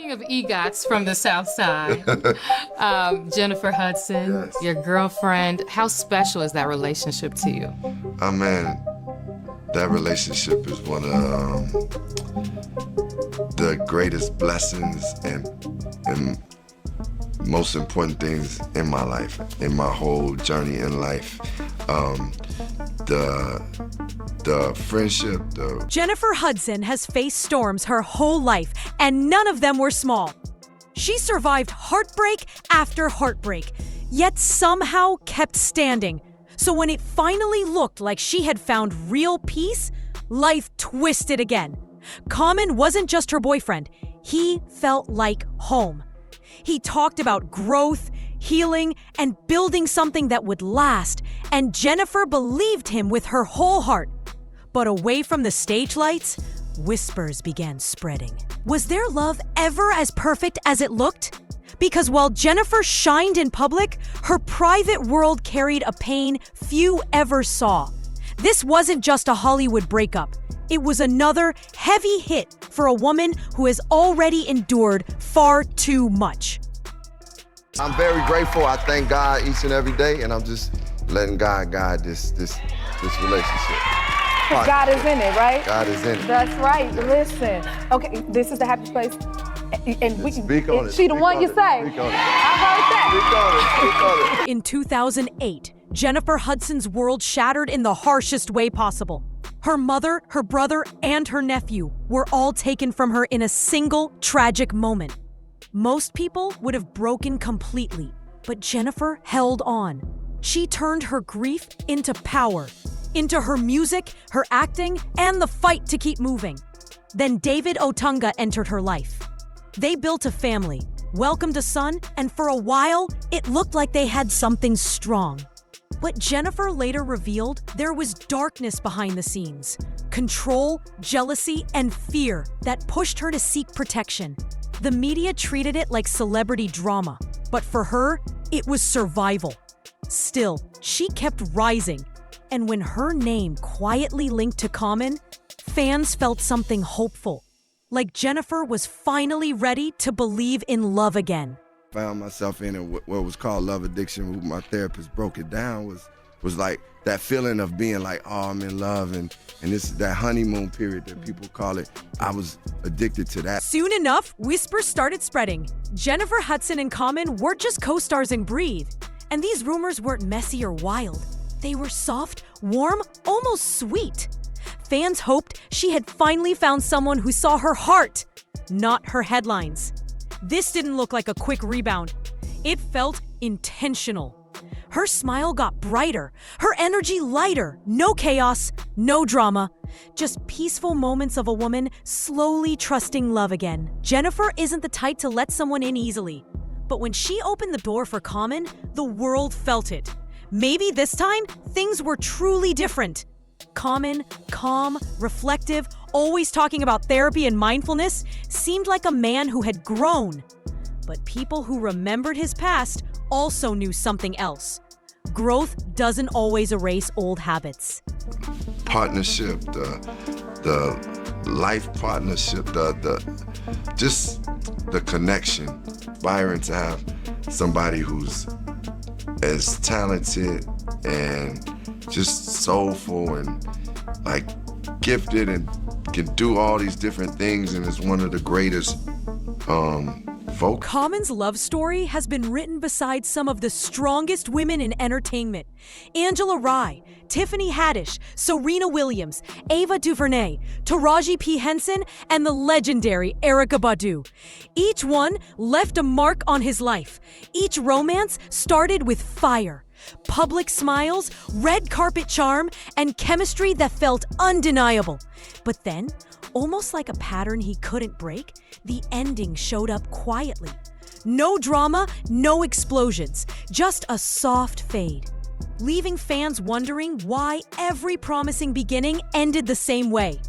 Speaking of EGOTs from the South Side, Janifer Hudson, Yes. your girlfriend, how special is that relationship to you? Oh man, that relationship is one of the greatest blessings and most important things in my life, in my whole journey in life. The friendship, Janifer Hudson has faced storms her whole life, and none of them were small. She survived heartbreak after heartbreak, yet somehow kept standing. So when it finally looked like she had found real peace, life twisted again. Common wasn't just her boyfriend. He felt like home. He talked about growth, healing, and building something that would last, and Janifer believed him with her whole heart. But away from the stage lights, whispers began spreading. Was their love ever as perfect as it looked? Because while Janifer shined in public, her private world carried a pain few ever saw. This wasn't just a Hollywood breakup. It was another heavy hit for a woman who has already endured far too much. I'm very grateful. I thank God each and every day, and I'm just letting God guide this relationship. Because God is in it, right? God is in it. That's right. Listen. Okay, this is the happy place. And we can Speak on it. She the Speak one on you it. say. Speak on it. I heard that. Speak on it. Speak on it. In 2008, Janifer Hudson's world shattered in the harshest way possible. Her mother, her brother, and her nephew were all taken from her in a single tragic moment. Most people would have broken completely, but Janifer held on. She turned her grief into power, into her music, her acting, and the fight to keep moving. Then David Otunga entered her life. They built a family, welcomed a son, and for a while, it looked like they had something strong. But Janifer later revealed there was darkness behind the scenes, control, jealousy, and fear that pushed her to seek protection. The media treated it like celebrity drama, but for her, it was survival. Still, she kept rising, and when her name quietly linked to Common, fans felt something hopeful, like Janifer was finally ready to believe in love again. Found myself in what was called love addiction. Who my therapist broke it down was like that feeling of being like, oh, I'm in love, and this is that honeymoon period that people call it. I was addicted to that. Soon enough, whispers started spreading. Janifer Hudson and Common weren't just co-stars in Breathe, and these rumors weren't messy or wild. They were soft, warm, almost sweet. Fans hoped she had finally found someone who saw her heart, not her headlines. This didn't look like a quick rebound. It felt intentional. Her smile got brighter, her energy lighter. No chaos, no drama. Just peaceful moments of a woman slowly trusting love again. Janifer isn't the type to let someone in easily. But when she opened the door for Common, the world felt it. Maybe this time, things were truly different. Common, calm, reflective, always talking about therapy and mindfulness, seemed like a man who had grown. But people who remembered his past also knew something else. Growth doesn't always erase old habits. Partnership, the life partnership, just the connection. Inspiring to have somebody who's as talented and just soulful and like gifted and can do all these different things, and is one of the greatest folk. Common's love story has been written beside some of the strongest women in entertainment. Angela Rye, Tiffany Haddish, Serena Williams, Ava DuVernay, Taraji P. Henson, and the legendary Erykah Badu. Each one left a mark on his life. Each romance started with fire. Public smiles, red carpet charm, and chemistry that felt undeniable. But then, almost like a pattern he couldn't break, the ending showed up quietly. No drama, no explosions, just a soft fade, leaving fans wondering why every promising beginning ended the same way.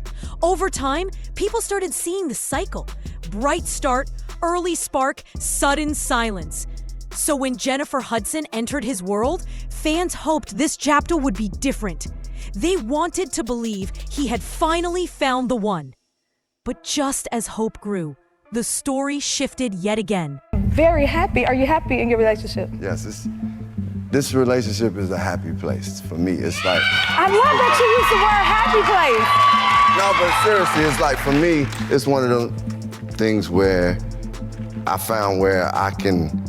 Over time, people started seeing the cycle. Bright start, early spark, sudden silence. So when Janifer Hudson entered his world, fans hoped this chapter would be different. They wanted to believe he had finally found the one. But just as hope grew, the story shifted yet again. Very happy. Are you happy in your relationship? Yes, this relationship is a happy place for me. It's like... I love that you used the word happy place. No, but seriously, it's like, for me, it's one of those things where I found where I can...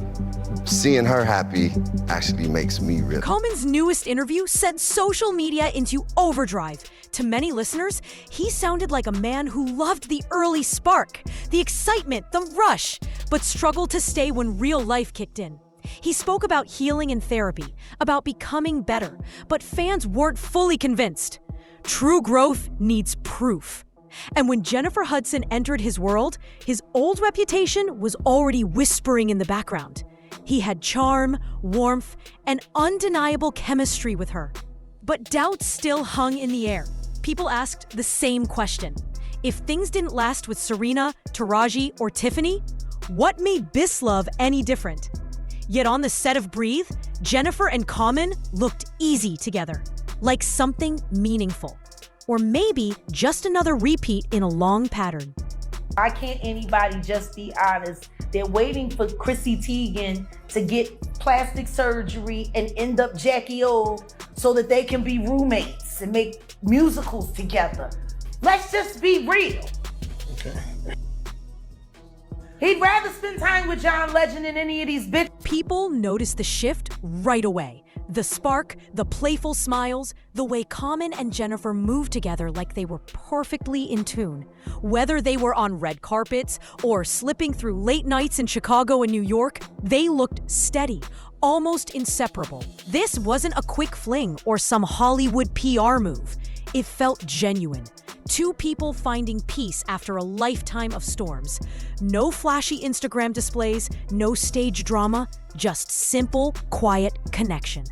Seeing her happy actually makes me real. Common's newest interview sent social media into overdrive. To many listeners, he sounded like a man who loved the early spark, the excitement, the rush, but struggled to stay when real life kicked in. He spoke about healing and therapy, about becoming better, but fans weren't fully convinced. True growth needs proof. And when Janifer Hudson entered his world, his old reputation was already whispering in the background. He had charm, warmth, and undeniable chemistry with her. But doubts still hung in the air. People asked the same question. If things didn't last with Serena, Taraji, or Tiffany, what made this love any different? Yet on the set of Breathe, Janifer and Common looked easy together, like something meaningful. Or maybe just another repeat in a long pattern. Why can't anybody just be honest? They're waiting for Chrissy Teigen to get plastic surgery and end up Jackie O so that they can be roommates and make musicals together. Let's just be real. Okay. He'd rather spend time with John Legend than any of these bitches. People noticed the shift right away. The spark, the playful smiles, the way Common and Janifer moved together like they were perfectly in tune. Whether they were on red carpets or slipping through late nights in Chicago and New York, they looked steady, almost inseparable. This wasn't a quick fling or some Hollywood PR move. It felt genuine. Two people finding peace after a lifetime of storms. No flashy Instagram displays, no stage drama, just simple, quiet connection.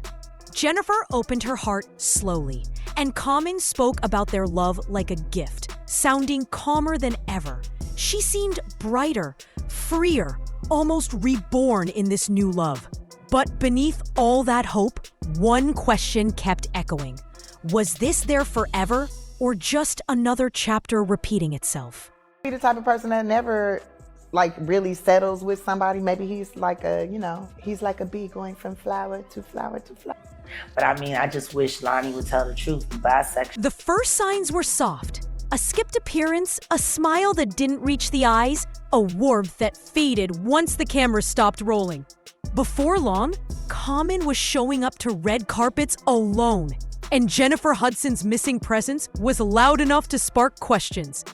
Janifer opened her heart slowly, and Common spoke about their love like a gift, sounding calmer than ever. She seemed brighter, freer, almost reborn in this new love. But beneath all that hope, one question kept echoing. Was this their forever, or just another chapter repeating itself? Be the type of person that never really settles with somebody. Maybe he's like he's like a bee going from flower to flower to flower. But I just wish Lonnie would tell the truth, be bisexual. The first signs were soft. A skipped appearance, a smile that didn't reach the eyes, a warmth that faded once the camera stopped rolling. Before long, Common was showing up to red carpets alone, and Janifer Hudson's missing presence was loud enough to spark questions.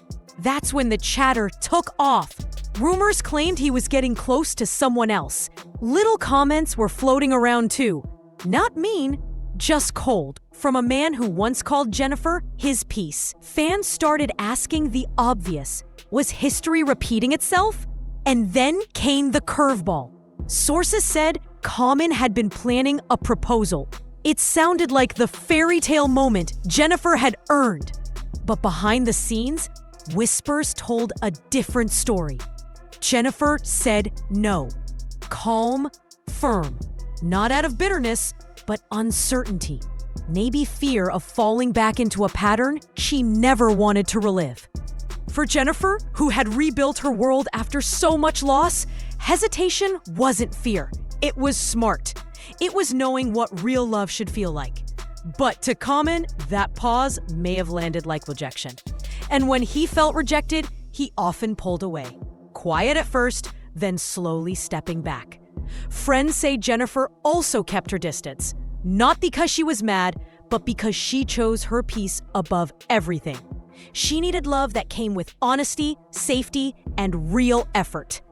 That's when the chatter took off. Rumors claimed he was getting close to someone else. Little comments were floating around too. Not mean, just cold. From a man who once called Janifer his piece. Fans started asking the obvious. Was history repeating itself? And then came the curveball. Sources said Common had been planning a proposal. It sounded like the fairy tale moment Janifer had earned. But behind the scenes, whispers told a different story. Janifer said no. Calm, firm. Not out of bitterness, but uncertainty. Maybe fear of falling back into a pattern she never wanted to relive. For Janifer, who had rebuilt her world after so much loss, hesitation wasn't fear. It was smart. It was knowing what real love should feel like. But to Common, that pause may have landed like rejection. And when he felt rejected, he often pulled away. Quiet at first, then slowly stepping back. Friends say Janifer also kept her distance. Not because she was mad, but because she chose her peace above everything. She needed love that came with honesty, safety, and real effort.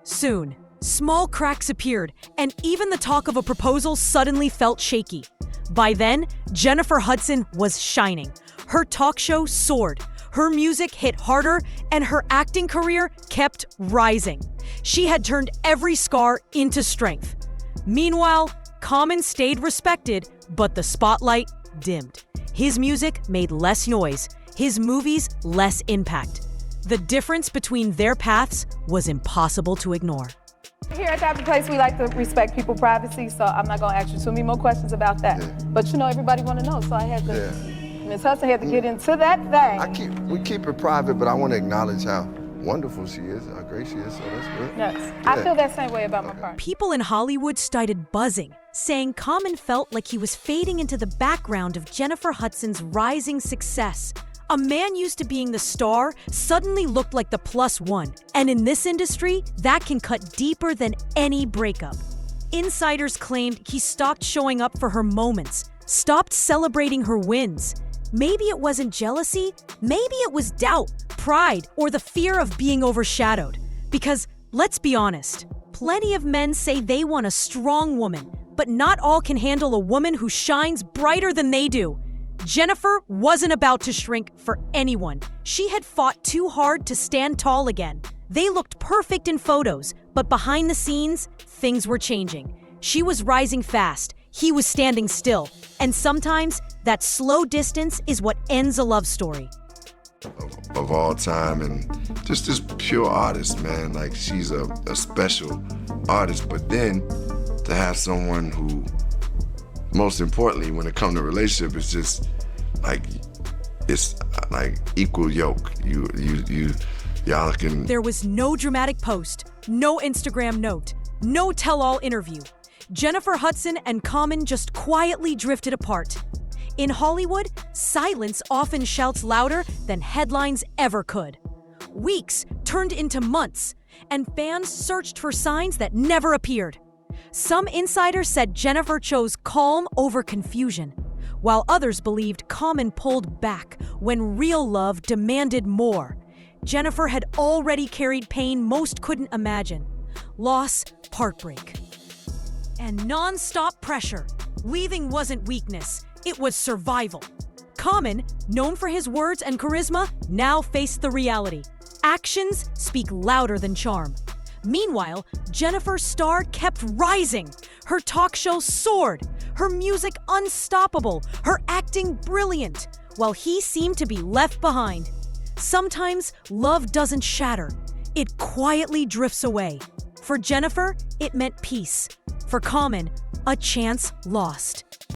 Soon, small cracks appeared, and even the talk of a proposal suddenly felt shaky. By then, Janifer Hudson was shining. Her talk show soared. Her music hit harder, and her acting career kept rising. She had turned every scar into strength. Meanwhile, Common stayed respected, but the spotlight dimmed. His music made less noise, his movies less impact. The difference between their paths was impossible to ignore. Here at the Happy Place, we like to respect people's privacy, so I'm not going to ask you too many more questions about that. Yeah. But everybody want to know, so I had to. Yeah. Ms. Hudson had to get into that thing. We keep it private, but I want to acknowledge how wonderful she is, how great she is, so that's good. Yes. I feel that same way about my partner. People in Hollywood started buzzing, saying Common felt like he was fading into the background of Jennifer Hudson's rising success. A man used to being the star suddenly looked like the plus one. And in this industry, that can cut deeper than any breakup. Insiders claimed he stopped showing up for her moments, stopped celebrating her wins. Maybe it wasn't jealousy, maybe it was doubt, pride, or the fear of being overshadowed. Because, let's be honest, plenty of men say they want a strong woman, but not all can handle a woman who shines brighter than they do. Jenifer wasn't about to shrink for anyone. She had fought too hard to stand tall again. They looked perfect in photos, but behind the scenes, things were changing. She was rising fast, he was standing still, and sometimes that slow distance is what ends a love story. Of all time, and just this pure artist, man. Like, she's a special artist, but then to have someone who, most importantly, when it comes to relationship, it's just like, it's like equal yoke. Y'all can. There was no dramatic post, no Instagram note, no tell-all interview. Jennifer Hudson and Common just quietly drifted apart. In Hollywood, silence often shouts louder than headlines ever could. Weeks turned into months, and fans searched for signs that never appeared. Some insiders said Jennifer chose calm over confusion, while others believed Common pulled back when real love demanded more. Jennifer had already carried pain most couldn't imagine: loss, heartbreak, and non-stop pressure. Leaving wasn't weakness, it was survival. Common, known for his words and charisma, now faced the reality. Actions speak louder than charm. Meanwhile, Jennifer's star kept rising. Her talk show soared, her music unstoppable, her acting brilliant, while he seemed to be left behind. Sometimes love doesn't shatter, it quietly drifts away. For Jennifer, it meant peace. For Common, a chance lost.